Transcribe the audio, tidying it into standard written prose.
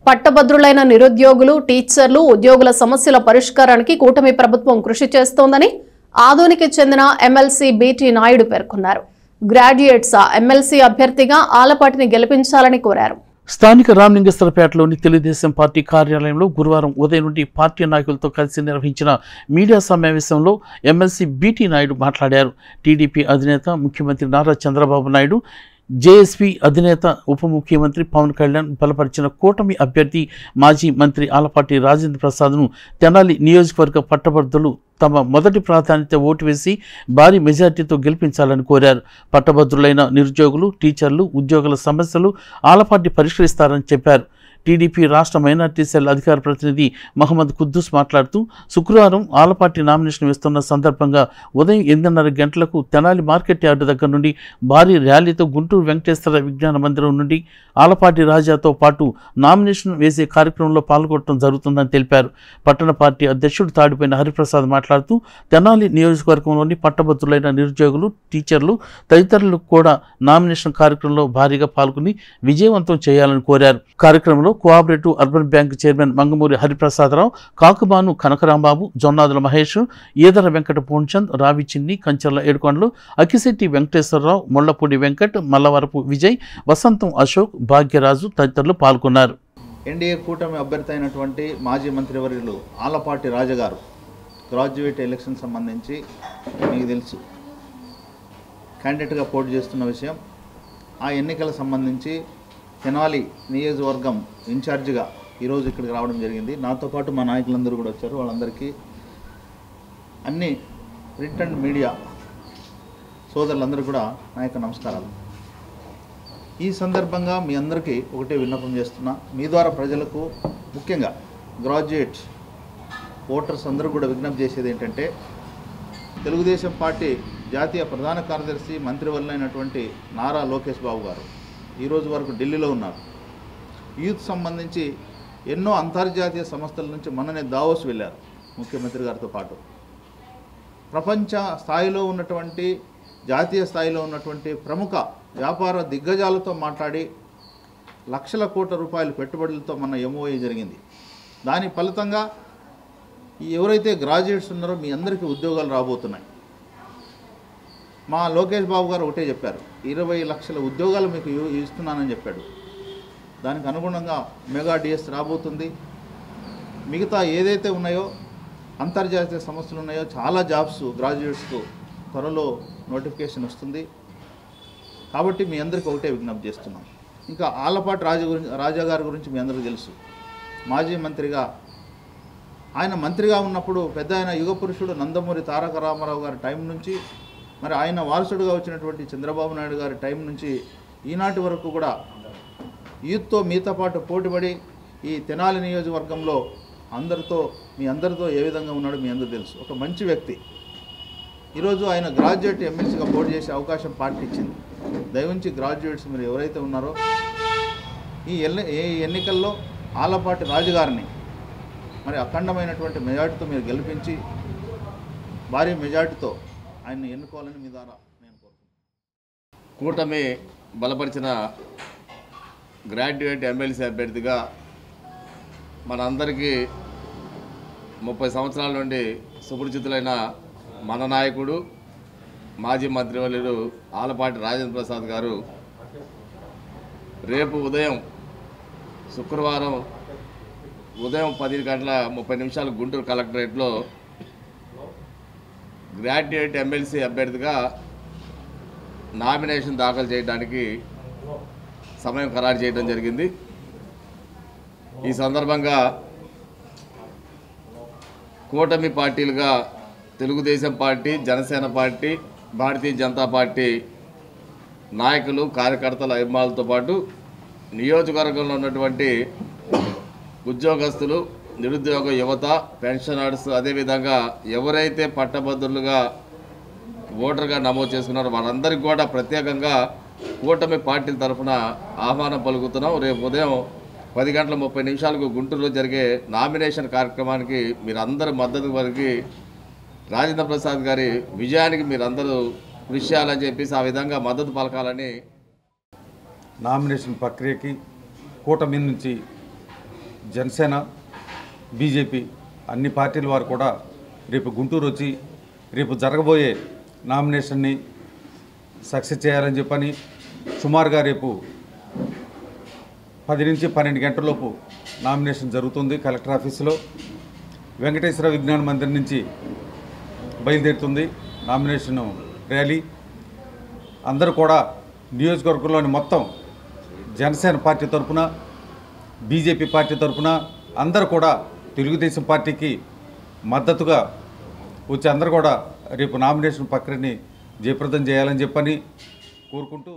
పట్టభద్రులైన నిరుద్యోగులు, టీచర్లు, ఉద్యోగుల సమస్యల పరిష్కారానికి కూటమి ప్రభుత్వం కృషి చేస్తోందని ఆదోనికి చెందిన ఎమ్మెల్సీ బీటీ నాయుడు పేర్కొన్నారు. గ్రాడ్యుయేట్స్ ఎమ్మెల్సీ అభ్యర్థిగా ఆలపాటిని గెలిపించాలని కోరారు. స్థానిక రామలింగేశ్వరపేటలోని తెలుగుదేశం పార్టీ కార్యాలయంలో గురువారం ఉదయం నుండి పార్టీ నాయకులతో కలిసి నిర్వహించిన మీడియా సమావేశంలో ఎమ్మెల్సీ బీటీ నాయుడు మాట్లాడారు. టీడీపీ అధినేత ముఖ్యమంత్రి నారా చంద్రబాబు నాయుడు, జేఎస్పీ అధినేత ఉప ముఖ్యమంత్రి పవన్ కళ్యాణ్ బలపరిచిన కూటమి అభ్యర్థి మాజీ మంత్రి ఆలపాటి రాజేంద్ర ప్రసాద్ను తెనాలి నియోజకవర్గ పట్టభద్రులు తమ మొదటి ప్రాధాన్యత ఓటు వేసి భారీ మెజార్టీతో గెలిపించాలని కోరారు. పట్టభద్రులైన నిరుద్యోగులు, టీచర్లు, ఉద్యోగుల సమస్యలు ఆలపాటి పరిష్కరిస్తారని చెప్పారు. టీడీపీ రాష్ట్ర మైనార్టీ సెల్ అధికార ప్రతినిధి మహమ్మద్ కుద్దూస్ మాట్లాడుతూ శుక్రవారం ఆలపాటి నామినేషన్ వేస్తున్న సందర్భంగా ఉదయం 8:30 గంటలకు తెనాలి మార్కెట్ యార్డు దగ్గర నుండి భారీ ర్యాలీతో గుంటూరు వెంకటేశ్వర విజ్ఞాన మందిరం నుండి ఆలపాటి రాజాతో పాటు నామినేషన్ వేసే కార్యక్రమంలో పాల్గొనడం జరుగుతుందని తెలిపారు. పట్టణ పార్టీ అధ్యక్షుడు తాడిపోయిన హరిప్రసాద్ మాట్లాడుతూ తెనాలి నియోజకవర్గంలోని పట్టభద్రులైన నిరుద్యోగులు, టీచర్లు తదితరులకు కూడా నామినేషన్ కార్యక్రమంలో భారీగా పాల్గొని విజయవంతం చేయాలని కోరారు. కార్యక్రమంలో cooperative urban bank chairman Mangamuri Hariprasadarao, Kakubanu Kanakarambabu, Jonnadula Mahesh, Eedara Venkata Purnachand, Ravi Chinni, Kancharla ఏడుకొండలు, అక్కిశెట్టి వెంకటేశ్వరరావు, ముళ్లపూడి వెంకట్, మల్లవరపు విజయ్, వసంతం అశోక్, భాగ్యరాజు తదితరులు పాల్గొన్నారు. ఎన్డీఏ కూటమి అభ్యర్థి అయినటువంటి మాజీ మంత్రివర్యులు ఆలపాటి రాజగారు గ్రాడ్యుయేట్ ఎలక్షన్ సంబంధించి మీకు తెలుసు క్యాండిడేట్గా పోటీ చేస్తున్న విషయం. ఆ ఎన్నికలకు సంబంధించి తెనాలి నియోజకవర్గం ఇన్ఛార్జిగా ఈరోజు ఇక్కడికి రావడం జరిగింది. నాతో పాటు మా నాయకులందరూ కూడా వచ్చారు. వాళ్ళందరికీ అన్ని ప్రింట్ అండ్ మీడియా సోదరులందరూ కూడా నా యొక్క నమస్కారాలు. ఈ సందర్భంగా మీ అందరికీ ఒకటే విన్నపం చేస్తున్నా. మీ ద్వారా ప్రజలకు, ముఖ్యంగా గ్రాడ్యుయేట్ ఓటర్స్ అందరూ కూడా విజ్ఞప్తి చేసేది ఏంటంటే, తెలుగుదేశం పార్టీ జాతీయ ప్రధాన కార్యదర్శి, మంత్రివర్యులైనటువంటి నారా లోకేష్ బాబు గారు ఈరోజు వరకు ఢిల్లీలో ఉన్నారు. యూత్ సంబంధించి ఎన్నో అంతర్జాతీయ సంస్థల నుంచి మొన్ననే దావోస్ వెళ్ళారు ముఖ్యమంత్రి గారితో పాటు. ప్రపంచ స్థాయిలో ఉన్నటువంటి, జాతీయ స్థాయిలో ఉన్నటువంటి ప్రముఖ వ్యాపార దిగ్గజాలతో మాట్లాడి లక్షల కోట్ల రూపాయల పెట్టుబడులతో మన ఎంఓఏ జరిగింది. దాని ఫలితంగా ఎవరైతే గ్రాడ్యుయేట్స్ ఉన్నారో మీ అందరికీ ఉద్యోగాలు రాబోతున్నాయి. మా లోకేష్ బాబు గారు ఒకటే చెప్పారు, 20 లక్షల ఉద్యోగాలు మీకు ఇస్తున్నానని చెప్పాడు. దానికి అనుగుణంగా మెగా డిఎస్ రాబోతుంది. మిగతా ఏదైతే ఉన్నాయో అంతర్జాతీయ సంస్థలు ఉన్నాయో చాలా జాబ్స్ గ్రాడ్యుయేట్స్కు త్వరలో నోటిఫికేషన్ వస్తుంది. కాబట్టి మీ అందరికీ ఒకటే విజ్ఞప్తి చేస్తున్నాం. ఇంకా ఆలపాటి రాజా గారి గురించి మీ అందరికీ తెలుసు. మాజీ మంత్రిగా, ఆయన మంత్రిగా ఉన్నప్పుడు పెద్ద ఆయన యుగ పురుషుడు నందమూరి తారక రామారావు గారి టైం నుంచి, మరి ఆయన వారసుడుగా వచ్చినటువంటి చంద్రబాబు నాయుడు గారి టైం నుంచి ఈనాటి వరకు కూడా యూత్తో మీతో పాటు పోటీపడి ఈ తెనాలి నియోజకవర్గంలో మీ అందరితో ఏ విధంగా ఉన్నాడో మీ అందరూ తెలుసు. ఒక మంచి వ్యక్తి. ఈరోజు ఆయన గ్రాడ్యుయేట్ ఎమ్మెల్సీగా పోటీ చేసే అవకాశం పార్టీ ఇచ్చింది. దయవుంచి గ్రాడ్యుయేట్స్ మీరు ఎవరైతే ఉన్నారో ఈ ఎన్నికల్లో ఆలపాటి రాజుగారిని మరి అఖండమైనటువంటి మెజార్టీతో మీరు గెలిపించి భారీ మెజార్టీతో ఆయన ఎన్నుకోవాలని మీ ద్వారా నేను కోరుకుంటున్నాను. కూటమి బలపరిచిన గ్రాడ్యుయేట్ ఎమ్మెల్సీ అభ్యర్థిగా మనందరికీ 30 సంవత్సరాల నుండి సుపరిచితులైన మన నాయకుడు, మాజీ మంత్రివర్యులు ఆలపాటి రాజేంద్ర ప్రసాద్ గారు రేపు శుక్రవారం ఉదయం 10:30 గుంటూరు కలెక్టరేట్లో గ్రాడ్యుయేట్ ఎమ్మెల్సీ అభ్యర్థిగా నామినేషన్ దాఖలు చేయడానికి సమయం ఖరారు చేయడం జరిగింది. ఈ సందర్భంగా కూటమి పార్టీలుగా Telugu Desam party, Janasena party, Bharatiya Janata party నాయకులు, కార్యకర్తల అభిమానులతో పాటు నియోజకవర్గంలో ఉన్నటువంటి ఉద్యోగస్తులు, నిరుద్యోగ యువత, పెన్షనర్స్, అదేవిధంగా ఎవరైతే పట్టభద్రులుగా ఓటర్గా నమోదు చేసుకున్నారో వాళ్ళందరికీ కూడా ప్రత్యేకంగా కూటమి పార్టీల తరఫున ఆహ్వానం పలుకుతున్నాం. రేపు ఉదయం 10:30 గుంటూరులో జరిగే నామినేషన్ కార్యక్రమానికి మీరందరూ మద్దతు వరకు రాజేంద్ర ప్రసాద్ గారి విజయానికి మీరందరూ కృషి చేయాలని చెప్పేసి ఆ విధంగా మద్దతు పలకాలని నామినేషన్ ప్రక్రియకి కూటమి నుంచి జనసేన, బీజేపీ అన్ని పార్టీల వారు కూడా రేపు గుంటూరు వచ్చి రేపు జరగబోయే నామినేషన్ని సక్సెస్ చేయాలని చెప్పని సుమారుగా రేపు 10 నుంచి 12 గంటలలోపు నామినేషన్ జరుగుతుంది. కలెక్టర్ ఆఫీసులో వెంకటేశ్వర విజ్ఞాన మందిర్ నుంచి బయలుదేరుతుంది నామినేషన్ ర్యాలీ. అందరూ కూడా నియోజకవర్గంలోని మొత్తం జనసేన పార్టీ తరఫున, బీజేపీ పార్టీ తరఫున అందరూ కూడా తెలుగుదేశం పార్టీకి మద్దతుగా వచ్చి అందరూ కూడా రేపు నామినేషన్ ప్రక్రియని జయప్రదం చేయాలని చెప్పని కోరుకుంటూ